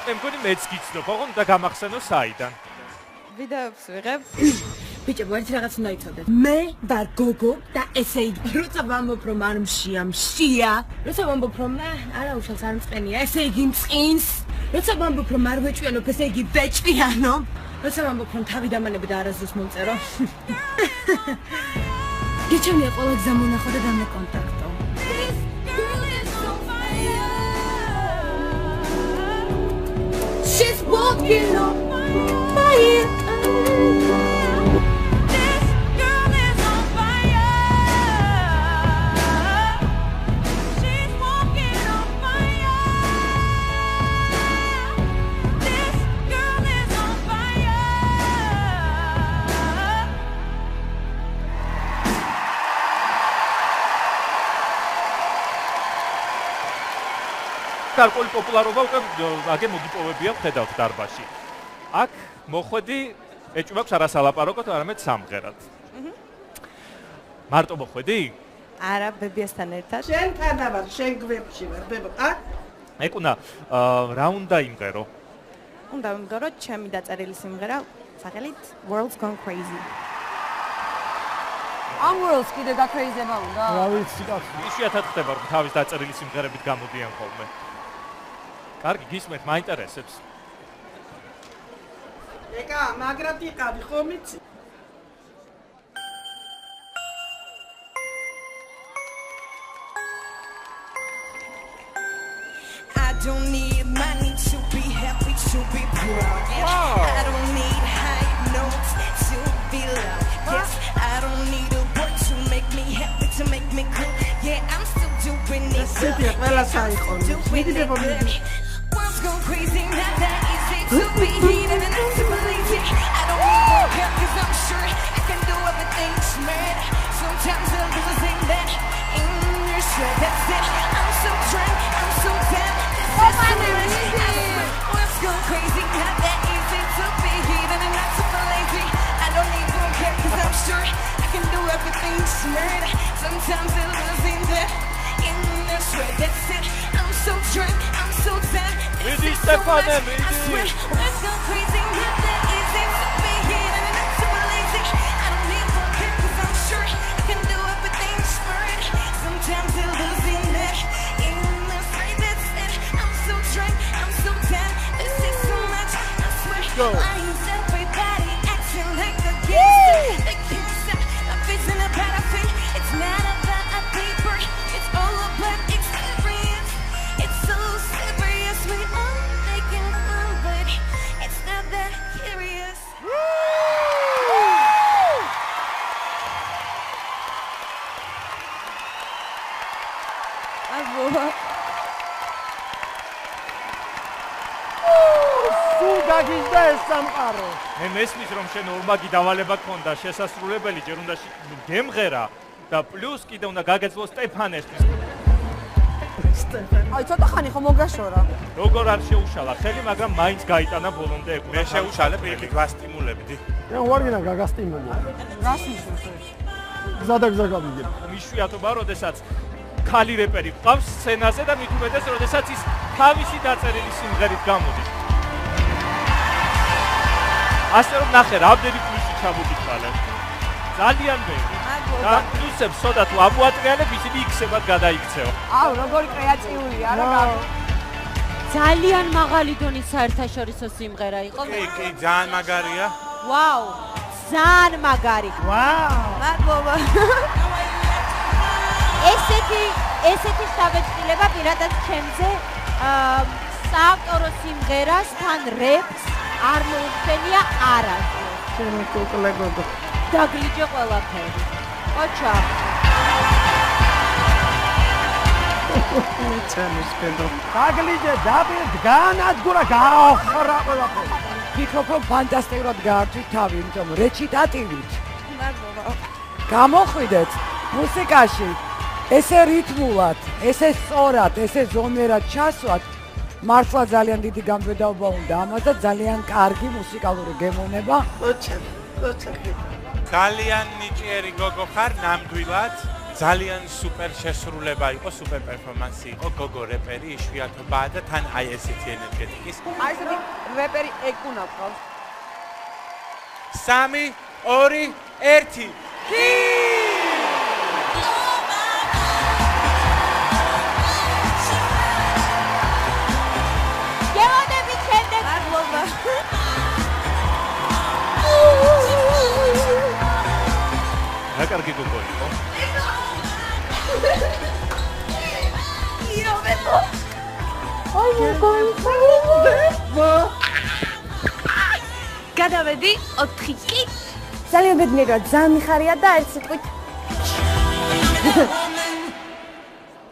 მე მგონი მეც გიცნობ, ოღონდ უნდა გამახსენო საიდან. ვიდეოებს ვიღებ. ბიჭებო, ერთი რაღაც უნდა იცოდეთ. მე ვარ გოგო და ესე იგი, როცა ვამბობ რომ არ მშია. როცა ვამბობ რომ არა უშავს არ მწყენია, ესე იგი მწყინს. როცა ვამბობ რომ არ ვეჭვიანობ, ესე იგი ვეჭვიანობ. როცა ვამბობ რომ თავი დამანები და არასდროს მომწერო. გიჩვენია ყველა გზა მონახო და დამეკონტაქტო. She's walking on fire. გარკვეული პოპულარობა უკვე აგე მოგიპოვებია ვხედავთ დარბაზში. აქ მოხვედი ეჭვმაქვს არასალაპარაკოდ, არამედ სამღერად. მარტო მოხვედი? არა, ბებიასთან ერთად. შენთან ვარ, შენ გვებში ვარ, ბებო, ა? ეგ უნდა რა უნდა იმღერო? უნდა ვიმღერო ჩემი დაწერილი სიმღერა, სახელით World's Gone Crazy. ამ World's კიდე გაკრეიზება უნდა? რა ვიცი, კაცო. იშვიათად ხდება რომ თავის დაწერილი სიმღერებით გამოდიან ხოლმე. კარგი, გისმენთ, მაინტერესებს. ეკა, მაგრად იყავი, ხომ იცი? I don't need money to be happy, to be proud. Yeah. I don't need high notes to be loud. Yes, I don't need a word to make me happy, to make me cool. Yeah, I'm still doing it. City, ყველა საიხონი. მიდი ბებო, მიდი. World's gone crazy, not that easy to be heated and not to believe it. I don't even care cause I'm sure I can do everything smart. Sometimes I'm losing that inner strength. That's it, I'm so drunk, I'm so down. This is the lyrics, I swear. World's gone crazy, not that easy to be heated and not to believe it. I don't even care cause I'm sure I can do everything smart. Sometimes I'm losing that inner strength. That's it, I'm so drunk, I'm so down. Midi Stefane, midi. Let's go crazy, not that easy to be here and not to believe it. I don't need one care cause I'm sure I can do everything smart. Sometimes I'm losing that in the straight, that's it. I'm so drunk, I'm so down. This is so much, I swear. Go. Why is everybody acting like a gangster? They can't stop, life isn't about a thing. It's not about a paper, it's all about experience. It's so serious, we all making fun, but it's not that curious. სულ გაგიჟდა ეს სამყარო. მე მესმის რომ შენ ორმაგი დავალება გქონდა შესასრულებელი, ჯერ უნდა გემღერა და პლუს კიდე უნდა გაგეძლო სტეფანესთვის. აი ცოტა ხანი ხომ მოგაშორა. როგორ არ შეუშალა ხელი, მაგრამ მაინც გაიტანა ბოლომდე. მე შეუშალე პირიქით ვასტიმულებდი. მე ვარგინა გაგასტიმულო. რას ნიშნავს ეს? გზადაგზა გავიგებ. იშვიათობა, როდესაც ქალი რეპერი ყავს სცენაზე და მით უმეტეს, როდესაც ის თავისი დაწერილი სიმღერით გამოდის. ასე რომ ნახე, რამდენი პლუსი ჩამოგიტვალე. ძალიან ბევრი. და პლუსებს სოდა თუ ამოატრიალებ, ისინი იქცებად გადაიქცეო. აუ, როგორი კრეატიულია რა. ძალიან მაღალი დონის საერთაშორისო სიმღერა იყო. კი, ძალიან მაგარია. ვაუ, ძალიან მაგარი. ვაუ. მადლობა. ესეთი შთაბეჭდილება პირადად ჩემზე საავტორო სიმღერას თან რეპს არ მოუხდენია არასდროს. შენ უკვე გოგო. დაგლიჯე ყველაფერი. ოჩა. ჩანის პედო. გაგლიჯე, განადგურა, გაახრა ყველაფერი. ვფიქრობ, რომ ფანტასტიკურად გაართვით თავი, იმიტომ რომ რეჩიტატივით. მადლობა. გამოხვიდეთ მუსიკაში. ესე რითმულად, ესე სწორად, ესე ზომიერად ჩასვათ, მართლა ძალიან დიდი გამბედაობა უნდა ამას და ძალიან კარგი მუსიკალური გემოვნება. ოჩა. ძალიან ნიჭიერი გოგო ხარ, ნამდვილად. ძალიან სუპერ შესრულება იყო, სუპერ პერფორმანსი იყო, გოგო რეპერი, იშვიათობაა და თან აი ესეთი ენერგეტიკის. აი ესეთი რეპერი ეკუნა ყავს. 3, 2, 1. გეოდებით შემდეგ. მადლობა. რა კარგი გოგო იყო. გადავედი 4 კი. ძალიან ბედნიერია, ძალიან მიხარია და ერთ სიტყვით